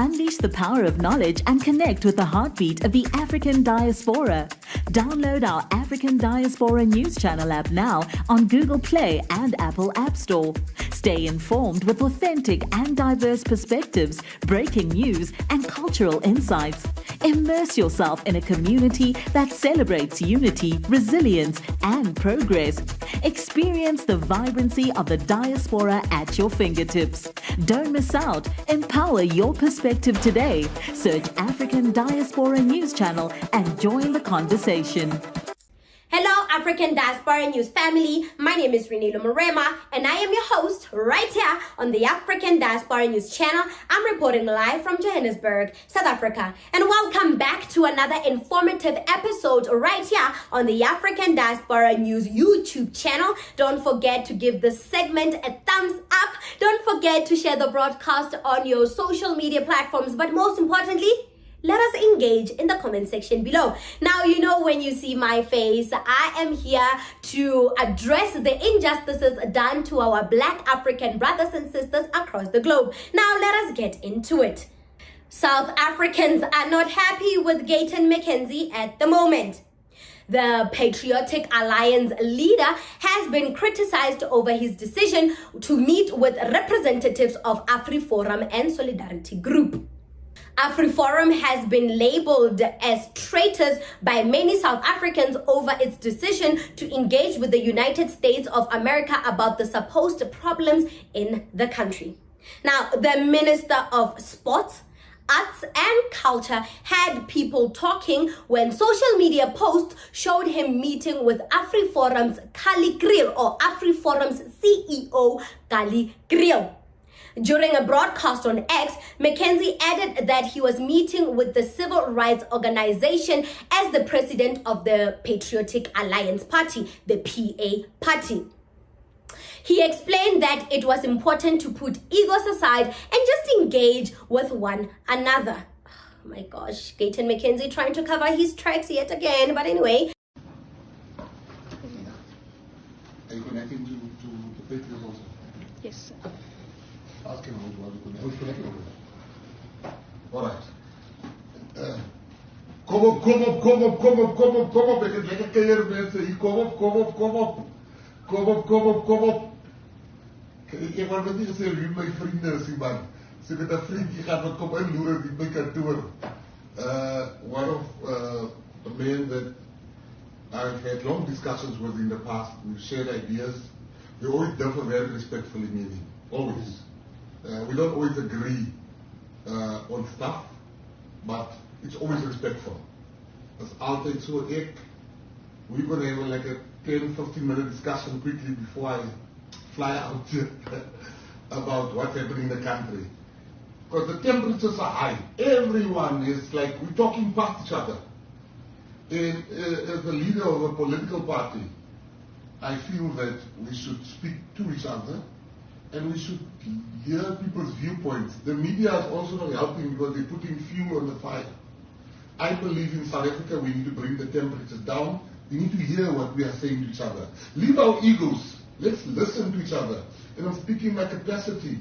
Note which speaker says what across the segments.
Speaker 1: Unleash the power of knowledge and connect with the heartbeat of the African diaspora. Download our African Diaspora News Channel app now on Google Play and Apple App Store. Stay informed with authentic and diverse perspectives, breaking news, and cultural insights. Immerse yourself in a community that celebrates unity, resilience, and progress. Experience the vibrancy of the diaspora at your fingertips. Don't miss out. Empower your perspective today. Search African Diaspora News Channel and join the conversation.
Speaker 2: Hello, African Diaspora News family. My name is Reneilwe Morema, and I am your host right here on the African Diaspora News channel. I'm reporting live from Johannesburg, South Africa. And welcome back to another informative episode right here on the African Diaspora News YouTube channel. Don't forget to give this segment a thumbs up. Don't forget to share the broadcast on your social media platforms. But most importantly, let us engage in the comment section below. Now, you know, when you see my face, I am here to address the injustices done to our Black African brothers and sisters across the globe. Now, let us get into it. South Africans are not happy with Gayton McKenzie at the moment. The Patriotic Alliance leader has been criticized over his decision to meet with representatives of Afriforum and Solidarity Group. Afriforum has been labeled as traitors by many South Africans over its decision to engage with the United States of America about the supposed problems in the country. Now, the Minister of Sports, Arts and Culture had people talking when social media posts showed him meeting with Afriforum's Kali Grill or Afriforum's CEO Kali Grill. During a broadcast on X, McKenzie added that he was meeting with the civil rights organization as the president of the Patriotic Alliance Party, the PA Party. He explained that it was important to put egos aside and just engage with one another. Oh my gosh, Gayton McKenzie trying to cover his tracks yet again, but anyway.
Speaker 3: Are you connecting to the Patriots also?
Speaker 4: Yes, sir.
Speaker 3: Ask him how to connect. All right. Kom op. Ek het lekker kuier mense hier. Kom op. Ek wou net gesê wie my vriende is hier man. So met 'n vriendjie gaan wat kom inloer in my kantoor. One of the men that I've had long discussions with in the past. We've shared ideas. We always differ very respectfully, meaning always. We don't always agree on stuff, but it's always respectful. As altijd so we're going to have like a 10-15 minute discussion quickly before I fly out about what's happening in the country. Because the temperatures are high. Everyone is like, we're talking past each other. And as the leader of a political party, I feel that we should speak to each other and we should hear people's viewpoints. The media is also not helping because they're putting fuel on the fire. I believe in South Africa we need to bring the temperatures down. We need to hear what we are saying to each other. Leave our egos. Let's listen to each other. And I'm speaking my capacity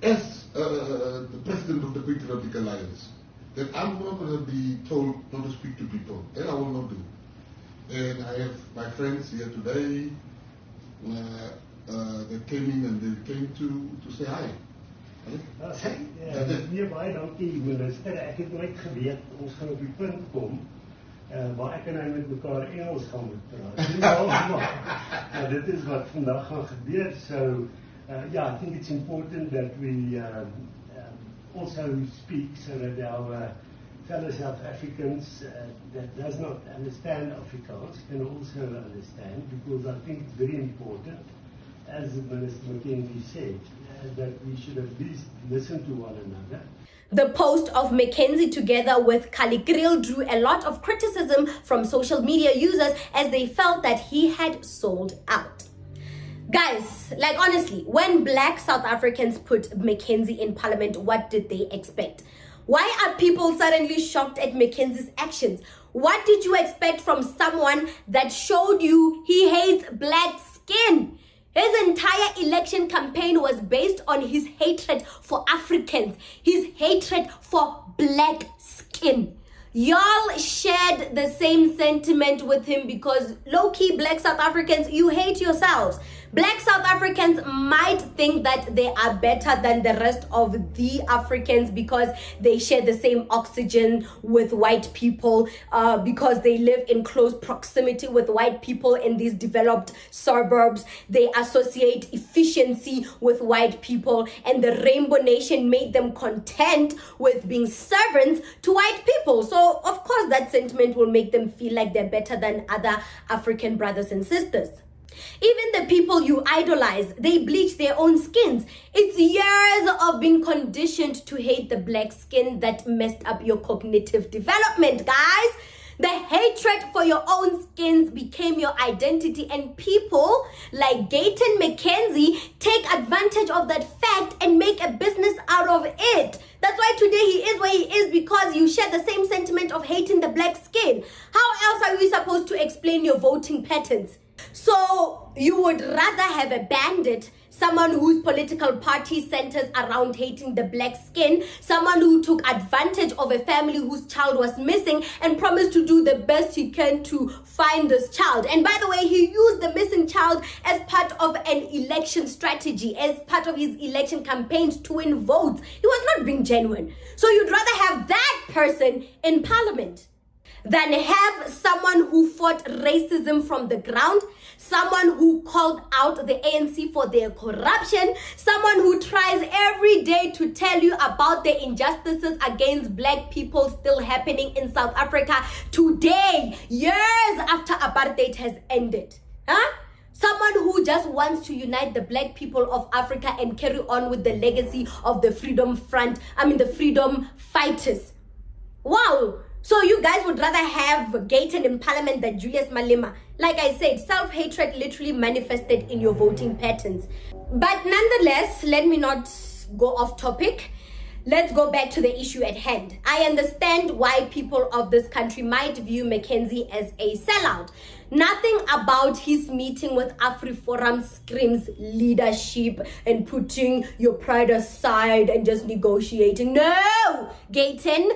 Speaker 3: as the president of the Patriotic Alliance. That I'm not going to be told not to speak to people. That I will not do. And I have my friends here today that came in and they came to say hi.
Speaker 5: Nee, baie dankie minister. Ek het nooit geweet ons gaan op die punt kom waar ek en hy met mekaar Engels gaan moet praat. Dit is wat vandag gaan gebeur. So yeah, I think it's important that we also speak so that our fellow South Africans that does not understand Afrikaans can also understand, because I think it's very important, as Minister McKenzie said, that we should at least listen to one another.
Speaker 2: The post of McKenzie together with Kali Grill drew a lot of criticism from social media users as they felt that he had sold out. Guys, like honestly, when Black South Africans put McKenzie in parliament, what did they expect? Why are people suddenly shocked at McKenzie's actions? What did you expect from someone that showed you he hates black skin? His entire election campaign was based on his hatred for Africans, his hatred for black skin. Y'all shared the same sentiment with him because low-key black South Africans, you hate yourselves. Black South Africans might think that they are better than the rest of the Africans because they share the same oxygen with white people, because they live in close proximity with white people in these developed suburbs. They associate efficiency with white people, and the Rainbow Nation made them content with being servants to white people. So, of course, that sentiment will make them feel like they're better than other African brothers and sisters. Even the people you idolize, they bleach their own skins. It's years of being conditioned to hate the black skin that messed up your cognitive development, guys. The hatred for your own skins became your identity, and people like Gayton McKenzie take advantage of that fact and make a business out of it. That's why today he is where he is, because you share the same sentiment of hating the black skin. How else are we supposed to explain your voting patterns? So you would rather have a bandit, someone whose political party centers around hating the black skin, someone who took advantage of a family whose child was missing and promised to do the best he can to find this child. And by the way, he used the missing child as part of an election strategy, as part of his election campaigns to win votes. He was not being genuine. So you'd rather have that person in parliament than have someone who fought racism from the ground, someone who called out the ANC for their corruption, someone who tries every day to tell you about the injustices against black people still happening in South Africa today, years after apartheid has ended. Someone who just wants to unite the black people of Africa and carry on with the legacy of the freedom fighters. Wow. So you guys would rather have Gayton in parliament than Julius Malema. Like I said, self-hatred literally manifested in your voting patterns. But nonetheless, let me not go off topic. Let's go back to the issue at hand. I understand why people of this country might view McKenzie as a sellout. Nothing about his meeting with Afriforum screams leadership and putting your pride aside and just negotiating. No, Gayton.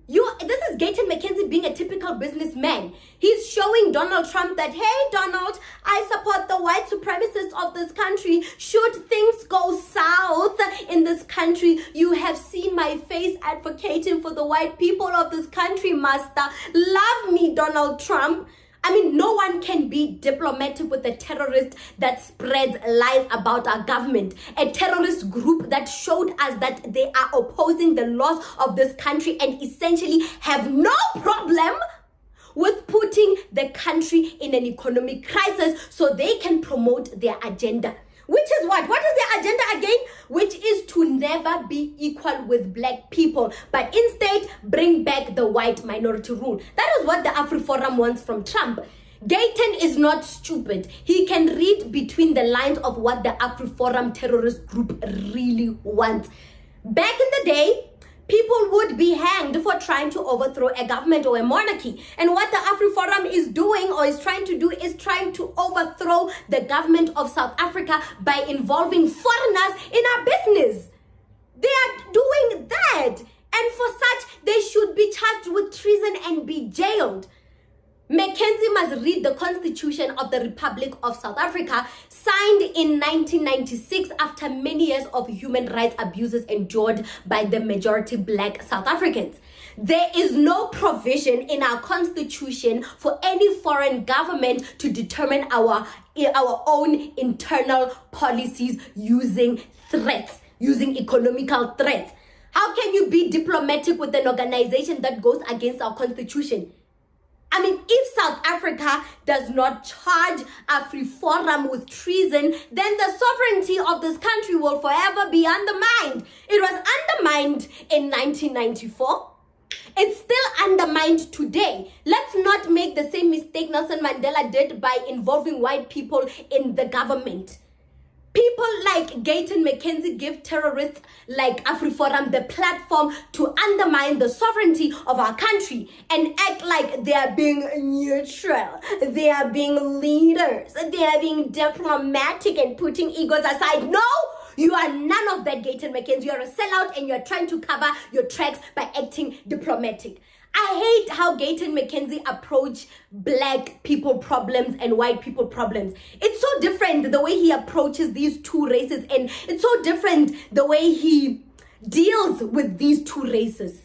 Speaker 2: This is Gayton McKenzie being a typical businessman. He's showing Donald Trump that, hey, Donald, I support the white supremacists of this country. Should things go south in this country, you have seen my face advocating for the white people of this country, master. Love me, Donald Trump. I mean, no one can be diplomatic with a terrorist that spreads lies about our government. A terrorist group that showed us that they are opposing the laws of this country and essentially have no problem with putting the country in an economic crisis so they can promote their agenda. Which is what? What is their agenda again? Which is to never be equal with black people, but instead bring back the white minority rule. That is what the Afriforum wants from Trump. Gayton is not stupid. He can read between the lines of what the Afriforum terrorist group really wants. Back in the day, people would be hanged for trying to overthrow a government or a monarchy. And what the Afriforum is doing or is trying to do is trying to overthrow the government of South Africa by involving foreigners in our business. They are doing that. And for such, they should be charged with treason and be jailed. McKenzie must read the Constitution of the Republic of South Africa, signed in 1996 after many years of human rights abuses endured by the majority black South Africans. There is no provision in our Constitution for any foreign government to determine our own internal policies using threats, using economical threats. How can you be diplomatic with an organization that goes against our Constitution? I mean, if South Africa does not charge Afriforum with treason, then the sovereignty of this country will forever be undermined. It was undermined in 1994. It's still undermined today. Let's not make the same mistake Nelson Mandela did by involving white people in the government. People like Gayton McKenzie give terrorists like Afriforum the platform to undermine the sovereignty of our country and act like they are being neutral, they are being leaders, they are being diplomatic and putting egos aside. No! You are none of that, Gayton McKenzie. You are a sellout and you are trying to cover your tracks by acting diplomatic. I hate how Gayton McKenzie approach black people problems and white people problems. It's so different the way he approaches these two races, and it's so different the way he deals with these two races.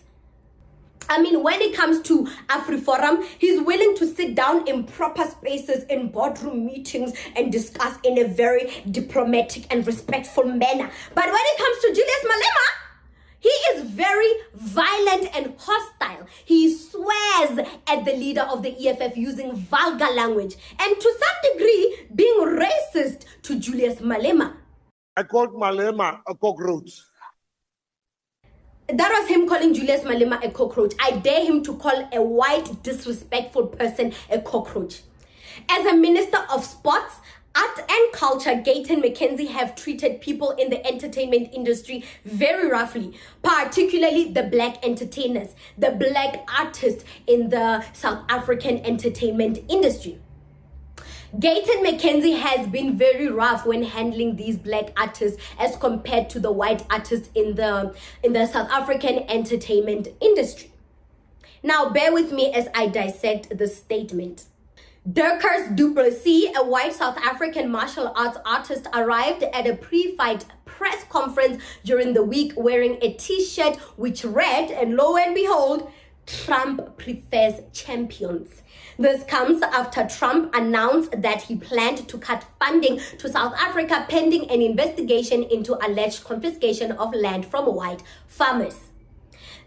Speaker 2: I mean, when it comes to Afriforum, he's willing to sit down in proper spaces, in boardroom meetings, and discuss in a very diplomatic and respectful manner. But when it comes to Julius Malema, he is very violent and hostile. He swears at the leader of the EFF using vulgar language and to some degree being racist to Julius Malema.
Speaker 4: I called Malema a cockroach.
Speaker 2: That was him calling Julius Malema a cockroach. I dare him to call a white, disrespectful person a cockroach. As a minister of sports, art and culture, Gayton McKenzie have treated people in the entertainment industry very roughly, particularly the black entertainers, the black artists in the South African entertainment industry. Gayton McKenzie has been very rough when handling these black artists as compared to the white artists in the South African entertainment industry. Now, bear with me as I dissect the statement. Dirkers Du Plessis, a white South African martial arts artist, arrived at a pre-fight press conference during the week wearing a t-shirt which read, and lo and behold, Trump prefers champions. This comes after Trump announced that he planned to cut funding to South Africa pending an investigation into alleged confiscation of land from white farmers.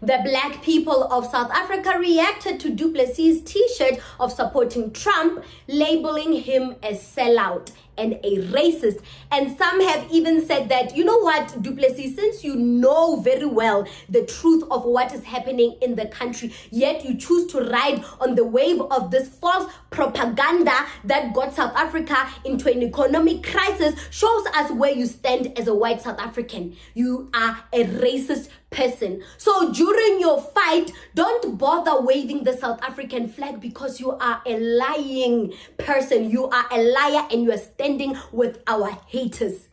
Speaker 2: The black people of South Africa reacted to Du Plessis' t-shirt of supporting Trump, labeling him a sellout and a racist. And some have even said that, you know what, Du Plessis, since you know very well the truth of what is happening in the country, yet you choose to ride on the wave of this false propaganda that got South Africa into an economic crisis, shows us where you stand as a white South African. You are a racist person. So during your fight, don't bother waving the South African flag because you are a lying person. You are a liar and you are standing with our haters.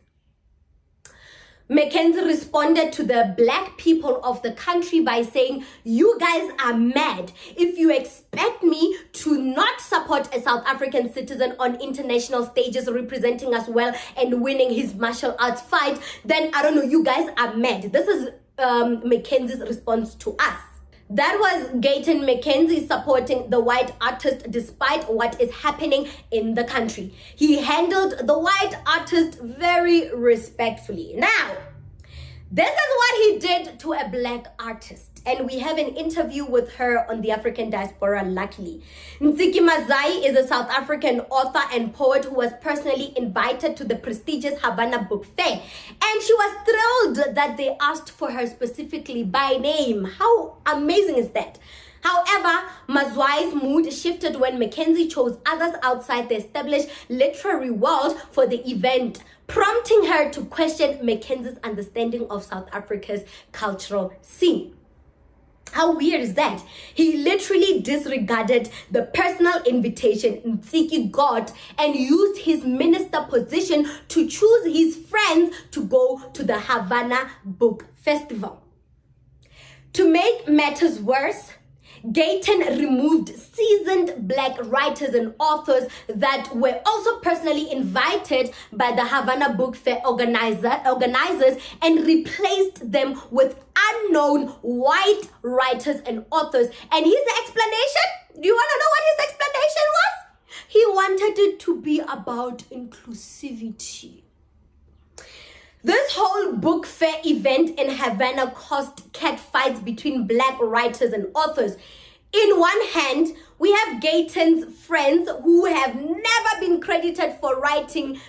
Speaker 2: McKenzie responded to the black people of the country by saying, you guys are mad. If you expect me to not support a South African citizen on international stages representing us well and winning his martial arts fight, then I don't know, you guys are mad. This is McKenzie's response to us. That was Gayton McKenzie supporting the white artist despite what is happening in the country. He handled the white artist very respectfully. Now, this is what he did to a black artist, and we have an interview with her on the African diaspora, luckily. Ntsiki Mazai is a South African author and poet who was personally invited to the prestigious Havana Book Fair, and she was thrilled that they asked for her specifically by name. How amazing is that? However, Mazwai's mood shifted when McKenzie chose others outside the established literary world for the event, prompting her to question McKenzie's understanding of South Africa's cultural scene. How weird is that? He literally disregarded the personal invitation Ntsiki got and used his minister position to choose his friends to go to the Havana Book Festival. To make matters worse, Gayton removed seasoned black writers and authors that were also personally invited by the Havana Book Fair organizers and replaced them with unknown white writers and authors. And his explanation, do you want to know what his explanation was? He wanted it to be about inclusivity. This whole book fair event in Havana caused catfights between black writers and authors. In one hand, we have Gayton's friends who have never been credited for writing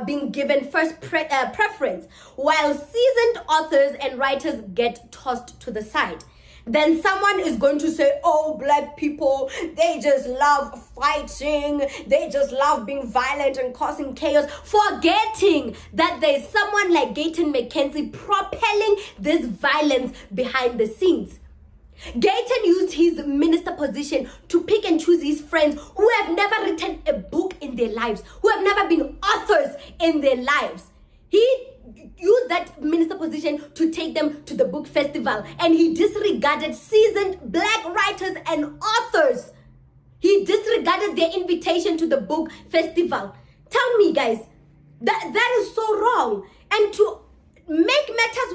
Speaker 2: being given first preference, while seasoned authors and writers get tossed to the side. then someone is going to say, oh, black people, they just love fighting, they just love being violent and causing chaos, forgetting that there's someone like Gayton McKenzie propelling this violence behind the scenes. Gayton used his minister position to pick and choose his friends who have never written a book in their lives, who have never been authors in their lives. He used that minister position to take them to the book festival, and he disregarded seasoned black writers and authors. He disregarded their invitation to the book festival. Tell me, guys, that is so wrong. And to make matters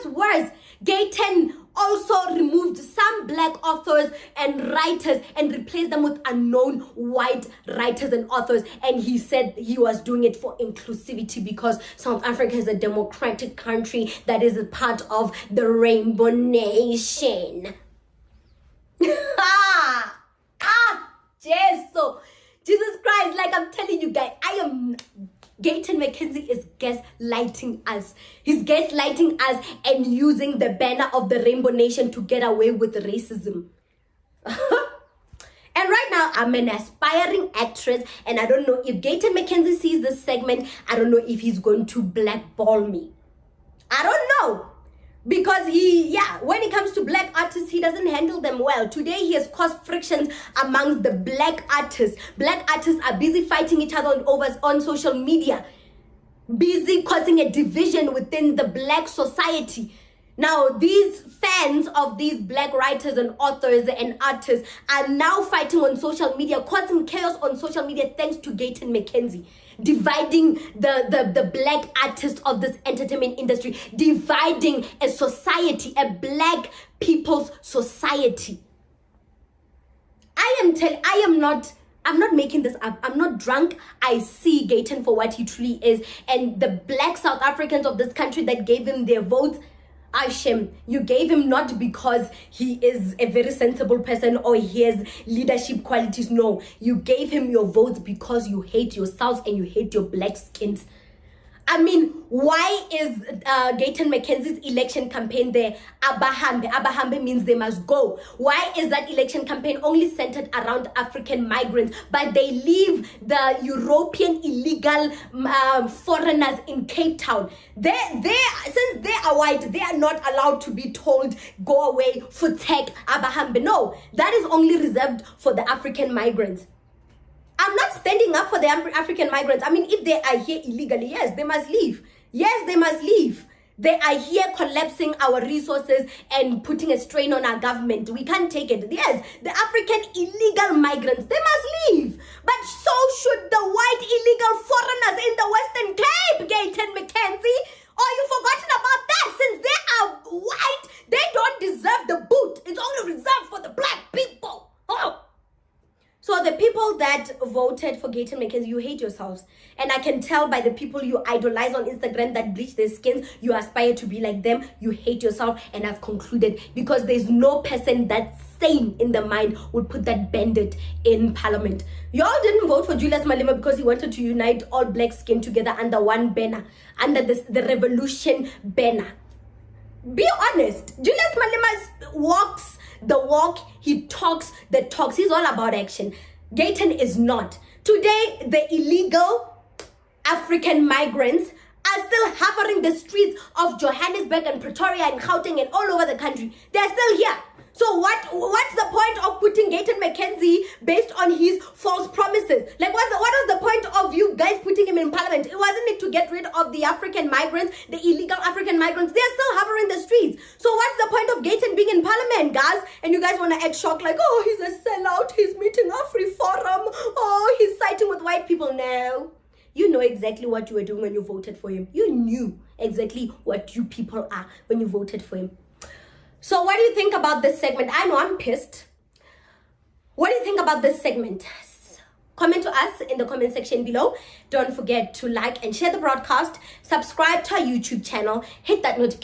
Speaker 2: worse, Gayton also removed some black authors and writers and replaced them with unknown white writers and authors. And he said he was doing it for inclusivity because South Africa is a democratic country that is a part of the Rainbow Nation. Jesus Christ, like I'm telling you guys, Gayton McKenzie is gaslighting us. He's gaslighting us and using the banner of the Rainbow Nation to get away with racism. And right now, I'm an aspiring actress, and I don't know if Gayton McKenzie sees this segment. I don't know if he's going to blackball me. I don't know. Because when it comes to black artists, he doesn't handle them well. Today, he has caused frictions amongst the black artists. Black artists are busy fighting each other on social media, busy causing a division within the black society. Now, these fans of these black writers and authors and artists are now fighting on social media, causing chaos on social media thanks to Gayton McKenzie. Dividing the black artists of this entertainment industry, dividing a society, a black people's society. I'm not making this up. I'm not drunk. I see Gayton for what he truly is. And the black South Africans of this country that gave him their votes, Ashem, you gave him not because he is a very sensible person or he has leadership qualities. No, you gave him your votes because you hate yourselves and you hate your black skins. I mean, why is Gayton McKenzie's election campaign there? Abahambe. Abahambe means they must go. Why is that election campaign only centered around African migrants, but they leave the European illegal foreigners in Cape Town? Since they are white, they are not allowed to be told, go away, for tech, Abahambe. No, that is only reserved for the African migrants. I'm not standing up for the African migrants. I mean, if they are here illegally, yes, they must leave. Yes, they must leave. They are here collapsing our resources and putting a strain on our government. We can't take it. Yes, the African illegal migrants, they must leave. But so should the white illegal foreigners in the Western Cape, Gayton McKenzie. Or you forgotten about that? Since they are white, they don't deserve the boot. It's only reserved for the black people. Oh. So the people that voted for Gayton McKenzie, you hate yourselves. And I can tell by the people you idolize on Instagram that bleach their skins, you aspire to be like them, you hate yourself. And I've concluded, because there's no person that's sane in the mind would put that bandit in parliament. Y'all didn't vote for Julius Malema because he wanted to unite all black skin together under one banner, under the revolution banner. Be honest, Julius Malema walks the walk, he talks the talks. He's all about action. Gayton is not. Today, the illegal African migrants are still hovering the streets of Johannesburg and Pretoria and Gauteng and all over the country. They're still here. So what's the point of putting Gayton McKenzie based on his false promises? Like, what was the point of you guys putting him in parliament? It wasn't it to get rid of the African migrants, the illegal African migrants. They're still hovering the streets. So what's the point of Gayton being in parliament, guys? And you guys want to act shocked like, oh, he's a sellout. He's meeting Afriforum. Oh, he's siding with white people. No. You know exactly what you were doing when you voted for him. You knew exactly what you people are when you voted for him. So what do you think about this segment? I know I'm pissed. What do you think about this segment? Comment to us in the comment section below. Don't forget to like and share the broadcast. Subscribe to our YouTube channel. Hit that notification